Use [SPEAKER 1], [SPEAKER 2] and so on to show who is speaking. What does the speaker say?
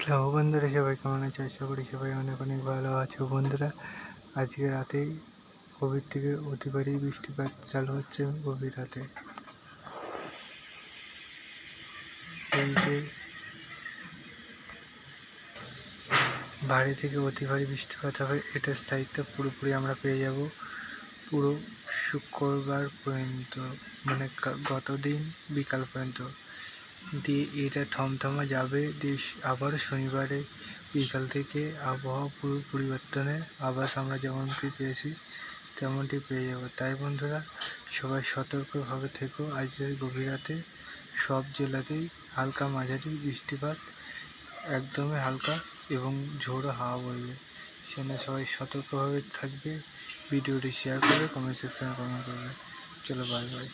[SPEAKER 1] Hello বন্ধুরা, সবাই কেমন আছে? আশা করি সবাই অনেক অনেক ভালো আছো। বন্ধুরা, আজকে রাতেই গভীর থেকে অতি ভারী বৃষ্টিপাত চালু হচ্ছে। গভীর রাতে এই যে ভারী থেকে অতি ভারী বৃষ্টিপাত হবে, এটার স্থায়িত্ব পুরোপুরি আমরা পেয়ে যাব পুরো শুক্রবার পর্যন্ত, মানে গত দিন বিকাল পর্যন্ত। দিয়ে এটা থমথমা যাবে, দিয়ে আবার শনিবারে বিকাল থেকে আবহাওয়া পুরো পরিবর্তনের আভাস আমরা যেমনটি পেয়েছি তেমনটি পেয়ে যাব। তাই বন্ধুরা, সবাই সতর্কভাবে থেকো। আজকের গভীর রাতে সব জেলাতেই হালকা মাঝারি বৃষ্টিপাত, একদমই হালকা এবং ঝোড়ো হাওয়া বইবে। সেজন্য সবাই সতর্কভাবে থাকবে। ভিডিওটি শেয়ার করে কমেন্ট সেকশনে কমেন্ট করবে। চলো, বাই বাই।